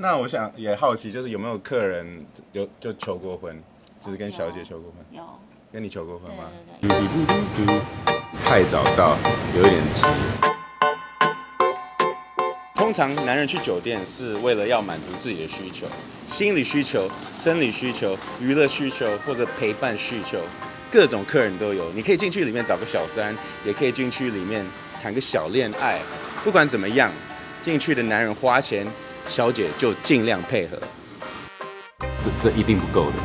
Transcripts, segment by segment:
那我想也好奇，就是有没有客人就求过婚，就是跟小姐求过婚？有。跟你求过婚吗？对。太早到，有一点急。通常男人去酒店是为了要满足自己的需求，心理需求、生理需求、娱乐需求或者陪伴需求，各种客人都有。你可以进去里面找个小三，也可以进去里面谈个小恋爱。不管怎么样，进去的男人花钱，小姐就尽量配合。这一定不够的。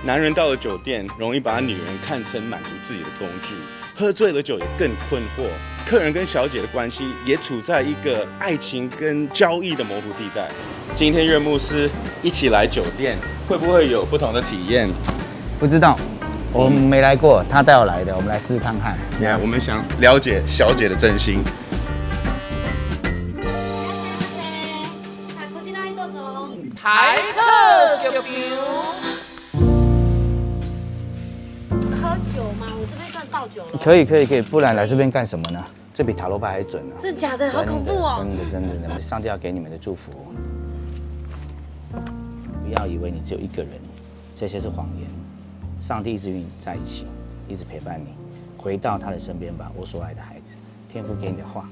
男人到了酒店，容易把女人看成满足自己的工具，喝醉了酒也更困惑。客人跟小姐的关系也处在一个爱情跟交易的模糊地带。今天约牧师一起来酒店，会不会有不同的体验？不知道，我们没来过，他带我来的，我们来试看看。我们想了解小姐的真心。台客牛牛。喝酒吗？我这边算倒酒了。可以，不然来这边干什么呢？这比塔罗牌还准呢。真的假的？好恐怖哦！真的，上帝要给你们的祝福。不要以为你只有一个人，这些是谎言。上帝一直与你在一起，一直陪伴你，回到他的身边吧，我所爱的孩子。天父给你的话。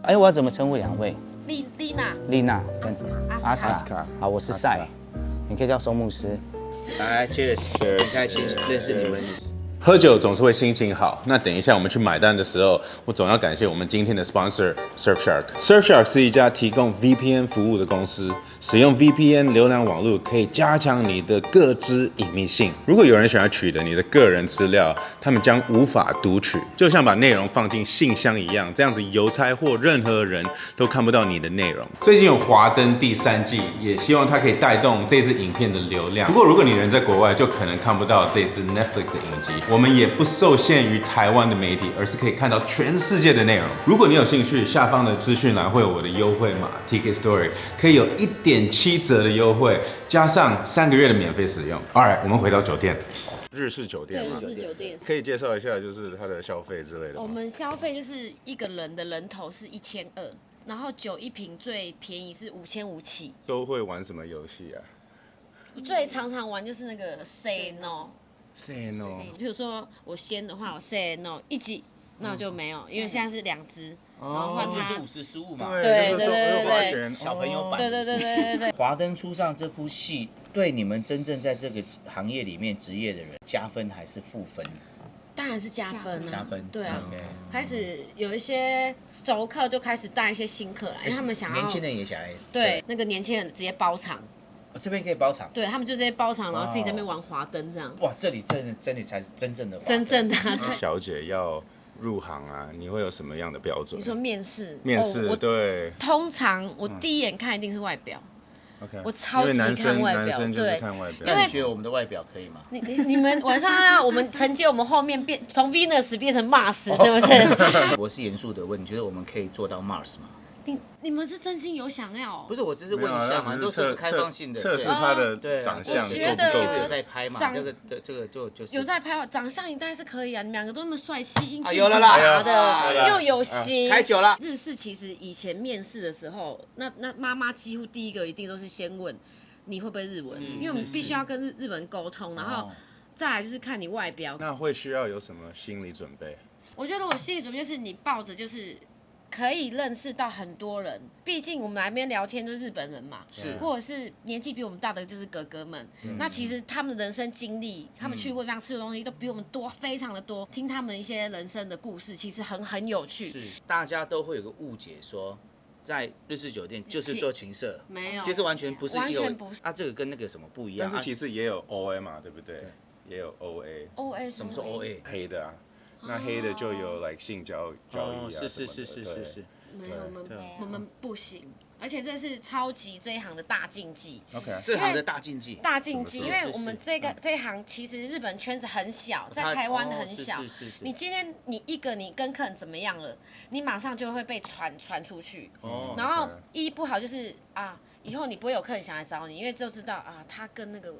哎，我要怎么称呼两位？丽娜跟阿斯卡。好，我是赛，你可以叫松牧师。来 ，Cheers， 很开心认识你们。喝酒总是会心情好，那等一下我们去买单的时候，我总要感谢我们今天的 sponsor Surfshark。Surfshark 是一家提供 VPN 服务的公司，使用 VPN 浏览网络可以加强你的个资隐秘性。如果有人想要取得你的个人资料，他们将无法读取，就像把内容放进信箱一样，这样子邮差或任何人都看不到你的内容。最近有华灯第3季，也希望它可以带动这支影片的流量。不过如果你人在国外，就可能看不到这支 Netflix 的影集。我们也不受限于台湾的媒体，而是可以看到全世界的内容。如果你有兴趣，下方的资讯栏会有我的优惠码 Ticket Story， 可以有1.7折的优惠，加上3个月的免费使用。Alright， 我们回到酒店，日式酒店嘛，日式酒店可以介绍一下，就是它的消费之类的吗？我们消费就是一个人的人头是1200，然后酒一瓶最便宜是5500起。都会玩什么游戏啊？最常玩就是那个 Say No。Say No。比如说我先的话，我 Say No 一集，那我就没有，因为现在是2支，然后换他。就是50、15嘛。对，小朋友版。对。华灯初上这部戏对你们真正在这个行业里面职业的人加分还是负分？当然是加分啊！加分，对啊，开始有一些熟客就开始带一些新客来，因为他们想要年轻人也想来。对，那个年轻人直接包场。这边可以包场，对他们就直接包场，然后自己在那边玩华灯这样。哇，这里才是真正的华灯。真正的对。小姐要入行啊，你会有什么样的标准？你说面试？对。通常我第一眼看一定是外表。OK。我超级看外表，对。看外表。那你觉得我们的外表可以吗？你们晚上要我们承接我们后面从 Venus 变成 Mars 是不是？我是严肃的问，你觉得我们可以做到 Mars 吗？你们是真心有想要？不是，我只是问一下嘛，都是开放性的，测试他的长相够不够有在拍嘛？这个就是有在拍，长相应该是可以啊。你们2个都那么帅气，英俊有了啦的，又有型。开酒了。日式其实以前面试的时候，那妈妈几乎第一个一定都是先问你会不会日文，因为我们必须要跟日本人沟通，然后再来就是看你外表。那会需要有什么心理准备？我觉得我心理准备就是你抱着就是可以认识到很多人，毕竟我们来这边聊天都是日本人嘛，或者是年纪比我们大的就是哥哥们。那其实他们的人生经历，他们去过这样吃的东西都比我们多，非常的多。听他们一些人生的故事，其实很有趣。是，大家都会有个误解说，在日式酒店就是做情色，没有，其实完全不是，完全不是。这个跟那个什么不一样？但是其实也有 OA 嘛，对不对？也有 OA。什么是 OA？ 黑的啊。那黑的就有性交易啊，是。没有，我们不行，而且这是超级这一行的大禁忌。OK， 这行的大禁忌。大禁忌，因为我们这一行其实日本圈子很小，在台湾很小。你今天你跟客人怎么样了，你马上就会被传出去。然后不好就是以后你不会有客人想来找你，因为就知道他跟那个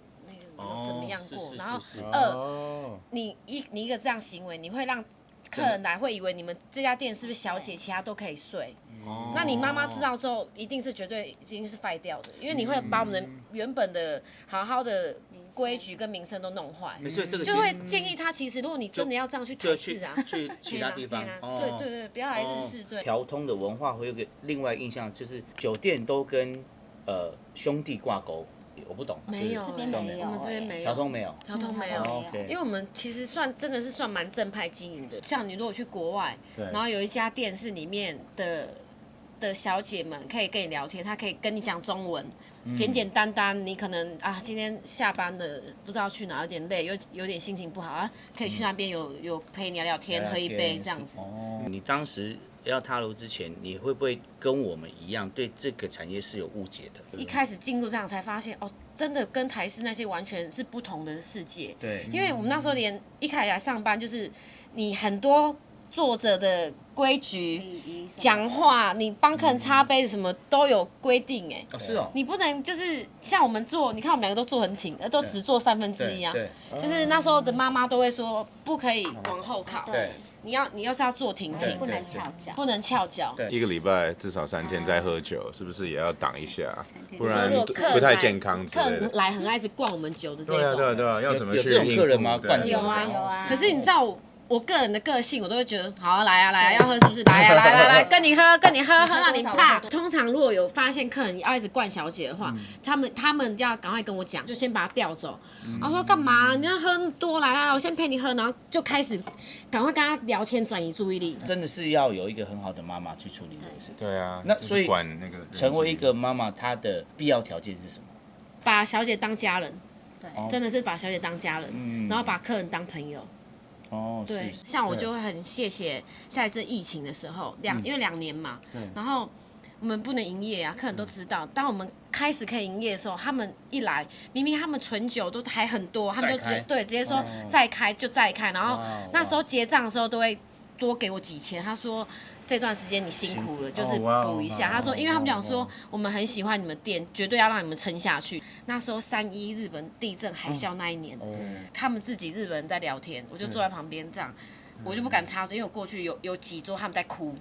怎么样过。然后你一个这样行为，你会让客人来会以为你们这家店是不是小姐，其他都可以睡。那你妈妈知道之后，一定是绝对已经是废掉的，因为你会把我们的原本的好好的规矩跟名声都弄坏。所以这个就会建议他，其实如果你真的要这样去台式啊，去其他地方，对对对，不要来日式。对，调通的文化会有个另外印象，就是酒店都跟兄弟挂钩。我不懂，没有，这边没有，我们这边没有，调通没有，调通没有，因为我们其实真的是算蛮正派经营的。像你如果去国外，然后有一家店是里面的小姐们可以跟你聊天，她可以跟你讲中文，简简单单。你可能今天下班了，不知道去哪，有点累，有点心情不好可以去那边有陪你聊聊天，喝一杯这样子。你当时要踏入之前，你会不会跟我们一样对这个产业是有误解的？一开始进入这样才发现，真的跟台式那些完全是不同的世界。对，因为我们那时候连一开始来上班，就是你很多坐着的规矩、讲话，你帮客人擦杯子什么都有规定是哦，你不能就是像我们坐，你看我们两个都坐很挺，都只坐1/3啊。对，就是那时候的妈妈都会说，不可以往后靠。对。你要是要坐挺挺，不能翘脚，不能翘脚。一个礼拜至少3天在喝酒，是不是也要挡一下？不然如果客人不太健康之类的。客人来很爱一直灌我们酒的这种。对啊，要怎么去有这种客人吗？应付灌酒有啊。可是你知道我个人的个性，我都会觉得，好来啊，要喝是不是？来，跟你喝，喝到你怕。通常如果有发现客人要一直灌小姐的话，他们就要赶快跟我讲，就先把他调走。然后说干嘛？你要喝那么多，来，我先陪你喝，然后就开始赶快跟他聊天，转移注意力。真的是要有一个很好的妈妈去处理这个事情。对啊，那所以管那个成为一个妈妈，她的必要条件是什么？把小姐当家人，对，真的是把小姐当家人，然后把客人当朋友。对，像我就会很谢谢下一次疫情的时候，因为2年嘛，然后我们不能营业啊，客人都知道。当我们开始可以营业的时候，他们一来，明明他们存酒都还很多，他们就直接说再开就再开，然后那时候结账的时候都会多给我几千，他说这段时间你辛苦了，就是补一下。他说，因为他们讲说我们很喜欢你们店，绝对要让你们撑下去。那时候3·11日本地震海啸那一年，他们自己日本人在聊天，我就坐在旁边这样。我就不敢插嘴，因为我过去有几桌他们在哭，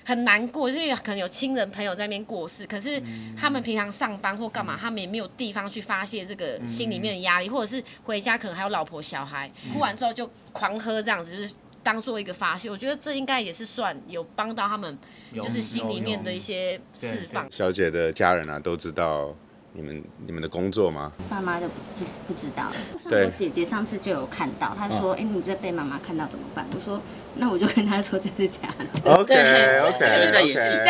很难过，就是可能有亲人朋友在那边过世，可是他们平常上班或干嘛，他们也没有地方去发泄这个心里面的压力，或者是回家可能还有老婆小孩，哭完之后就狂喝这样子，就是当做一个发泄。我觉得这应该也是算有帮到他们，就是心里面的一些释放。小姐的家人啊，都知道你们的工作吗？爸妈就不知道。对，我姐姐上次就有看到，她说：“你这被妈妈看到怎么办？”我说：“那我就跟她说这是假的。” OK，就是在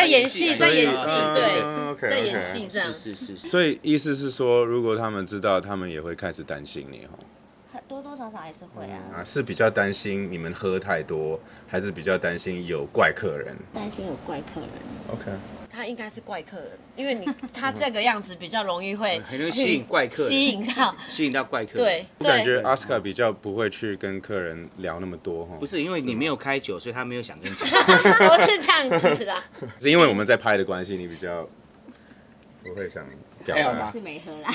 演戏，在演戏，对，，OK，在演戏这样。是。所以意思是说，如果他们知道，他们也会开始担心你多多少少还是会啊。是比较担心你们喝太多，还是比较担心有怪客人？担心有怪客人。 OK。他应该是怪客人，因为他这个样子比较容易会很容易吸引怪客人，吸引到怪客人。对，我感觉阿斯卡比较不会去跟客人聊那么多不是因为你没有开酒，所以他没有想跟你讲。我是这样子啦，是因为我们在拍的关系，你比较不会想表达。是没喝啦。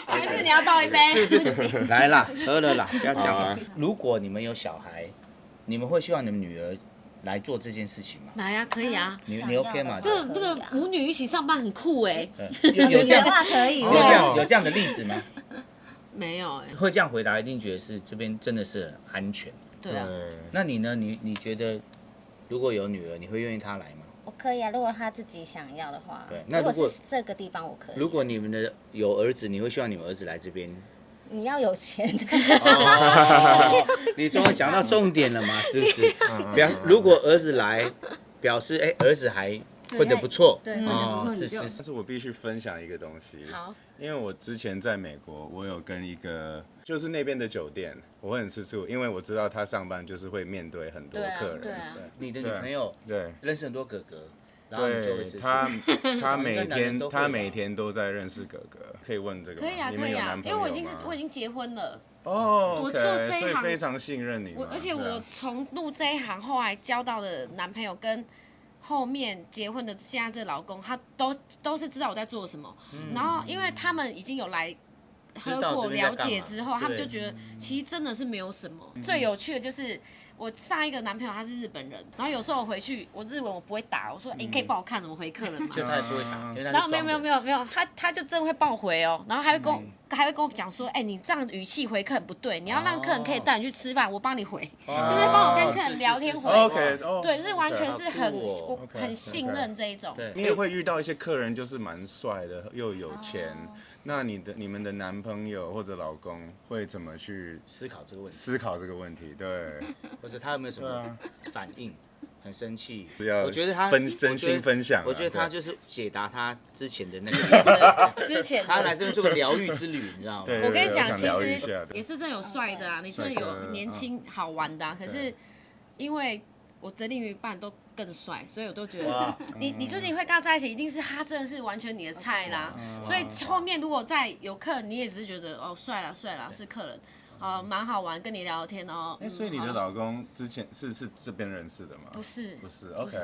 还是你要倒一杯？是，来啦，喝了啦，不要讲了。如果你们有小孩，你们会希望你们女儿来做这件事情吗？来呀，可以啊。你 OK 吗？这个母女一起上班很酷哎。有这样可以，有这样的例子吗？没有哎。会这样回答，一定觉得是这边真的是很安全。对啊。那你呢？你觉得如果有女儿，你会愿意她来吗？我可以啊，如果她自己想要的话。对，那如果是这个地方我可以。如果你们的有儿子，你会希望你们儿子来这边？你要有钱。你终于讲到重点了嘛，是不是？如果儿子来，表示儿子还混得不错。对，是。但是我必须分享一个东西。好。因为我之前在美国，我有跟一个就是那边的酒店，我会很吃醋，因为我知道他上班就是会面对很多客人。对啊。你的女朋友对认识很多哥哥。对，他每天都在认识哥哥，可以问这个吗？可以啊，可以啊，因为我已经结婚了。哦，我做这一行，所以非常信任你。而且我从入这一行，后来交到的男朋友跟后面结婚的现在这老公，他都是知道我在做什么。然后因为他们已经有来喝过了解之后，他们就觉得其实真的是没有什么。最有趣的就是我上一个男朋友他是日本人，然后有时候我回去我日文我不会打，我说你可以帮我看怎么回客人吗？就他也不会打，然后没有，他就真的会帮我回哦，然后还会跟我讲说，你这样语气回客人不对，你要让客人可以带你去吃饭，我帮你回，就是帮我跟客人聊天回。对，就是完全是很信任这一种。你也会遇到一些客人就是蛮帅的又有钱，那你们的男朋友或者老公会怎么去思考这个问题？对，或者他有没有什么反应？很生气，我觉得他真心分享。我觉得他就是解答他之前的那个之前他来这边做个疗愈之旅，你知道吗？对我跟你讲，其实也是真有帅的啊，你是有年轻好玩的啊，可是因为我的另一半都更帅，所以我都觉得你就是你会跟他在一起，一定是他真的是完全你的菜啦。所以后面如果再有客人，你也只是觉得哦帅啦是客人。蛮好玩，跟你聊天哦。所以你的老公之前是这边认识的吗？不是，OK，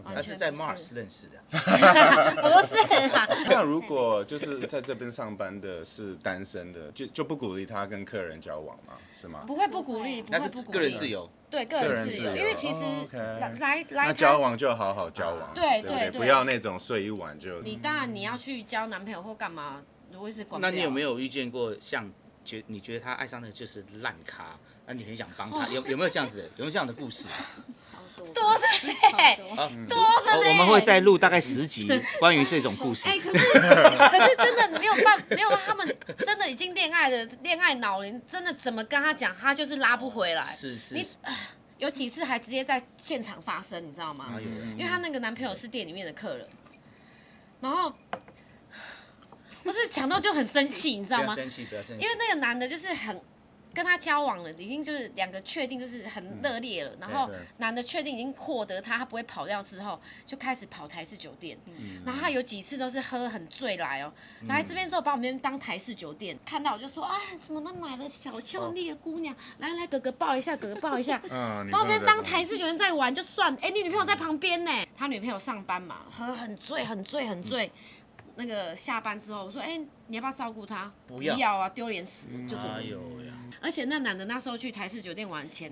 他是在 Mars 认识的。不是啦。那如果就是在这边上班的是单身的，就不鼓励他跟客人交往吗？是吗？不会不鼓励，那是个人自由。对，个人自由，因为其实来那交往就好好交往，对，不要那种睡一晚就。你当然你要去交男朋友或干嘛，如果是管不了。那你有没有遇见过像？你觉得他爱上的就是烂咖，那你很想帮他，有没有这样子？有没有这样的故事？多的嘞，多的嘞。我们会再录大概10集关于这种故事。可是真的没有他们真的已经恋爱脑了，真的怎么跟他讲，他就是拉不回来。是。有几次还直接在现场发生，你知道吗？因为他那个男朋友是店里面的客人，然后。不是讲到就很生气，你知道吗？不要生气。因为那个男的就是很跟他交往了，已经就是两个确定就是很热烈了，然后男的确定已经获得他不会跑掉之后，就开始跑台式酒店。然后他有几次都是喝很醉来哦，来这边之后把我们当台式酒店，看到我就说怎么都买了小俏丽的姑娘，来哥哥抱一下，哥哥抱一下，把我们当台式酒店在玩就算，你女朋友在旁边呢，他女朋友上班嘛，喝很醉。那个下班之后，我说，你要不要照顾他？不要啊，丢脸死，就走。而且那男的那时候去台式酒店玩前，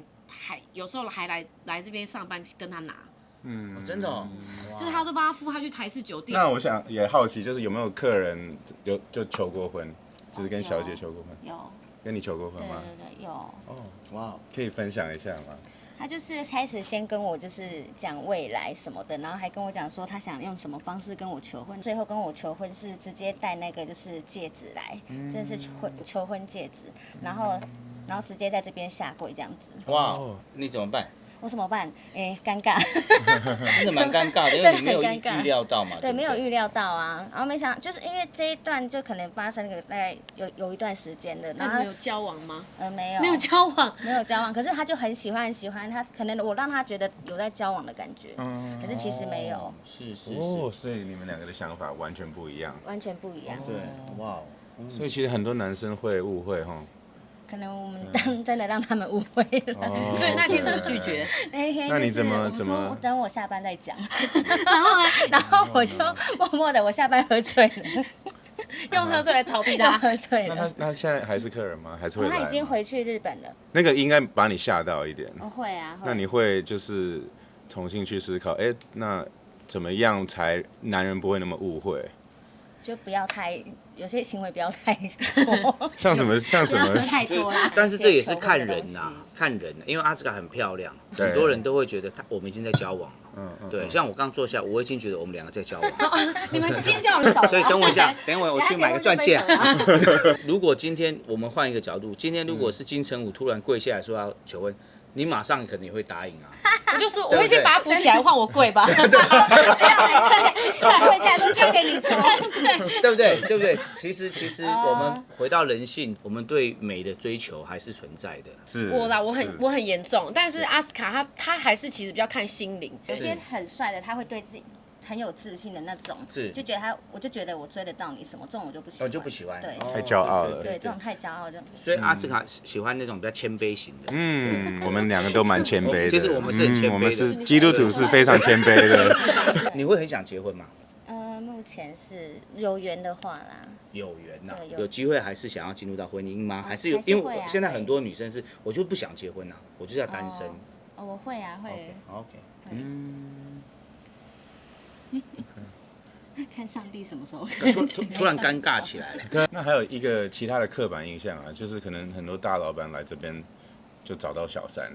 有时候还来这边上班跟他拿。真的哦。就是他都帮他付他去台式酒店。那我想也好奇，就是有没有客人就求过婚，就是跟小姐求过婚？有。跟你求过婚吗？对，有。哇，可以分享一下吗？他就是开始先跟我就是讲未来什么的，然后还跟我讲说他想用什么方式跟我求婚，最后跟我求婚是直接带那个就是戒指来，真的是求婚戒指，然后直接在这边下跪这样子。哇，你怎么办？我怎么办？尴尬，真的蛮尴尬的，因为你没有预料到嘛。对，没有预料到啊。然后没想，就是因为这一段就可能发生个大概有一段时间的。那你们有交往吗？没有。没有交往。没有交往，可是他就很喜欢他，可能我让他觉得有在交往的感觉，可是其实没有。是。所以你们两个的想法完全不一样。完全不一样。对，哇。所以其实很多男生会误会哈。可能我们真的让他们误会了。对，那天怎么拒绝？那你怎么？等我下班再讲。然后我就默默的，我下班喝醉了。用喝醉来逃避他。喝醉了。那他现在还是客人吗？还是会来？他已经回去日本了。那个应该把你吓到一点。会啊。那你会就是重新去思考，那怎么样才男人不会那么误会？就不要太，有些行为不要太多。像什么？太多啦。但是这也是看人呐，因为阿兹卡很漂亮，很多人都会觉得我们已经在交往了。对，像我刚坐下，我已经觉得我们两个在交往。你们今天交往少？所以等我一下，我去买个钻戒。如果今天我们换一个角度，今天如果是金城武突然跪下来说要求婚，你马上肯定会答应啊。我就说，我会先把他扶起来，换我跪吧。对，跪下都谢谢你做，对不对？其实我们回到人性，我们对美的追求还是存在的。是我很严重，但是阿斯卡他还是其实比较看心灵。有些很帅的，他会对自己很有自信的那种，就觉得我就觉得我追得到你什么，这种我就不喜欢。我就不喜欢，对，太骄傲了。对，这种太骄傲就。所以阿兹卡喜欢那种比较谦卑型的。我们两个都蛮谦卑的。其实我们是很谦卑的，我们是基督徒，是非常谦卑的。你会很想结婚吗？目目前是有缘的话啦，有缘呐、对有机会还是想要进入到婚姻吗？还是有？还是因会啊为现在很多女生是，我就不想结婚啊，我就是要单身。哦，我会啊，会。 OK， 看上帝什么时候突然尴尬起来了。对，那还有一个其他的刻板印象啊，就是可能很多大老板来这边就找到小三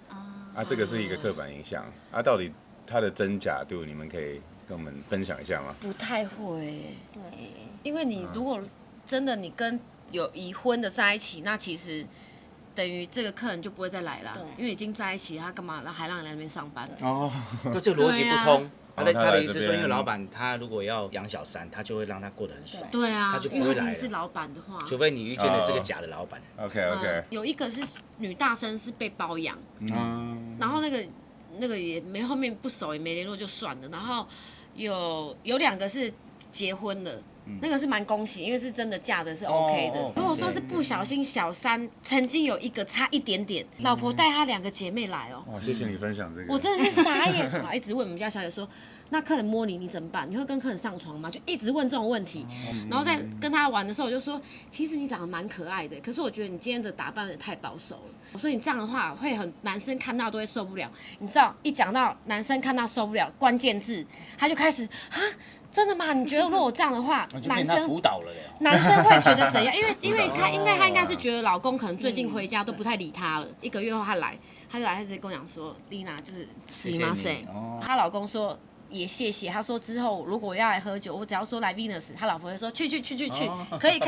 啊，这个是一个刻板印象啊，到底它的真假度，你们可以跟我们分享一下吗？不太会耶，对，因为你如果真的你跟有已婚的在一起，那其实等于这个客人就不会再来啦，对因为已经在一起，他干嘛还让你来那边上班？哦，就这个逻辑不通。他对啊的意思说，他来这边因为老板他如果要养小三，他就会让他过得很爽，对啊，他就不因为会来了。他其实是老板的话，除非你遇见的是个假的老板。 OK OK，有一个是女大生是被包养，然后那个也没后面不熟也没联络就算了，然后有2个是结婚了。那个是蛮恭喜，因为是真的嫁的是 OK 的。如果说是不小心小三，曾经有一个差一点点，老婆带她2个姐妹来哦，哇，谢谢你分享这个。我真的是傻眼啊！一直问我们家小姐说，那客人摸你怎么办？你会跟客人上床吗？就一直问这种问题。然后在跟他玩的时候，我就说，其实你长得蛮可爱的，可是我觉得你今天的打扮有点太保守了，所以你这样的话会很男生看到都会受不了。你知道，一讲到男生看到受不了关键字，他就开始啊。真的吗？你觉得如果我这样的话，男生辅导了嘞。男生会觉得怎样？因为他应该是觉得老公可能最近回家都不太理他了。1个月后他就来，他直接跟我讲说，丽娜就是すいません。她老公说也谢谢，他说之后如果要来喝酒，我只要说来 Venus， 他老婆会说去，可以，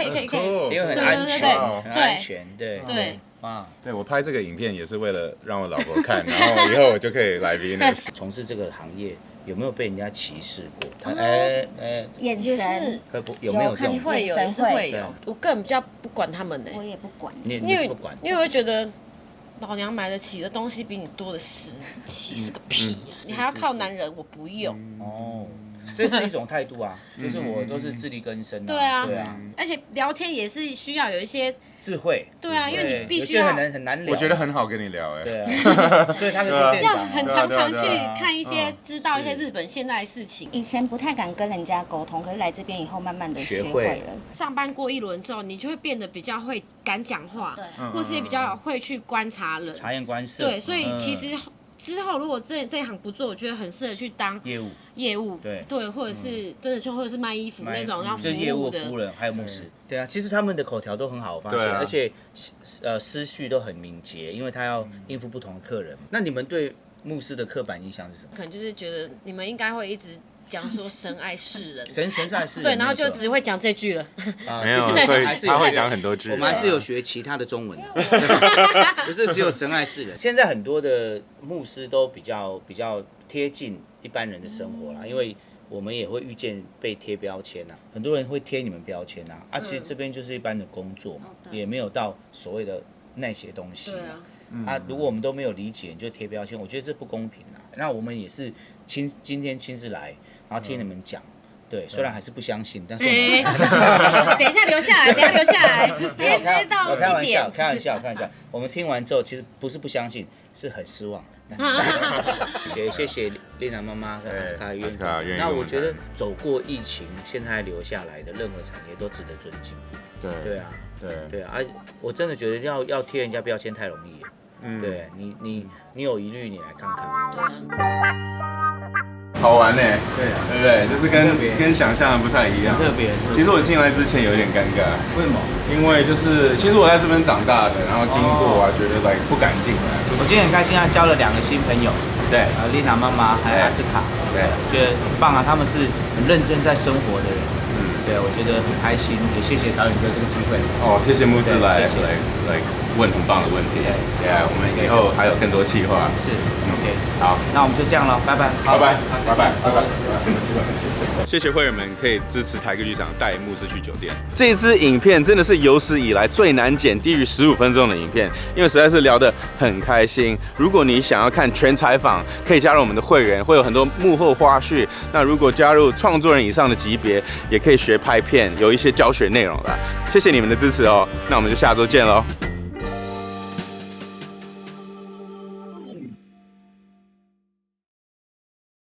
因为很安全，很安全，对。啊，对我拍这个影片也是为了让我老婆看，然后以后我就可以来 Venus。从事这个行业有没有被人家歧视过？眼也是神，有没有这种？会有，也是会有。我根本比较不管他们呢，我也不管，你是不管，因为我会觉得老娘买得起的东西比你多的是，歧视个屁呀！你还要靠男人，我不用。哦。这是一种态度啊，就是我都是自力更生啊。对啊，而且聊天也是需要有一些智慧。对啊，因为你必须要很难聊。我觉得很好跟你聊哎。对啊，所以他就做店长。要很常去看一些，知道一些日本现在的事情。以前不太敢跟人家沟通，可是来这边以后，慢慢的学会了。上班过一轮之后，你就会变得比较会敢讲话，或是也比较会去观察人，察言观色。对，所以其实。之后如果这一行不做，我觉得很适合去当业务，对，或者是真的或者是卖衣服那种要服务的，就是业务服务人，还有牧师。对啊，其实他们的口条都很好，我发现，而且思绪都很敏捷，因为他要应付不同的客人。那你们对牧师的刻板印象是什么？可能就是觉得你们应该会一直讲说神爱世人，神爱世人，对，然后就只会讲这句了。没有，所以他会讲很多句。我们还是有学其他的中文的，不是只有神爱世人。现在很多的牧师都比较贴近一般人的生活啦，因为我们也会遇见被贴标签啊，很多人会贴你们标签啊，其实这边就是一般的工作嘛，也没有到所谓的那些东西。对啊。如果我们都没有理解，你就贴标签，我觉得这不公平啊。那我们也是今天亲自来，然后听你们讲，对，虽然还是不相信，但是我们等一下留下来，直接到1点。开玩笑，我们听完之后，其实不是不相信，是很失望。谢谢丽娜妈妈跟阿斯卡愿意。那我觉得走过疫情，现在留下来的任何产业都值得尊敬。对啊，我真的觉得要贴人家标签太容易了。对你有疑虑，你来看看。好玩呢，对不对？就是跟想象的不太一样。特别。其实我进来之前有点尴尬。为什么？因为其实我在这边长大的，然后经过觉得不敢进来。我今天很开心，交了2个新朋友。对，丽娜妈妈还有阿兹卡。对，觉得很棒啊，他们是很认真在生活的人。对，我觉得很开心，也谢谢导演哥这个机会。谢谢牧师来问很棒的问题。对啊，我们以后还有更多计划。是 ，OK， 好，那我们就这样了，拜拜。谢谢会员们可以支持台客剧场带牧师去酒店。这支影片真的是有史以来最难剪，低于15分钟的影片，因为实在是聊得很开心。如果你想要看全采访，可以加入我们的会员，会有很多幕后花絮。那如果加入创作人以上的级别，也可以学拍片，有一些教学内容啦。谢谢你们的支持哦，那我们就下周见喽。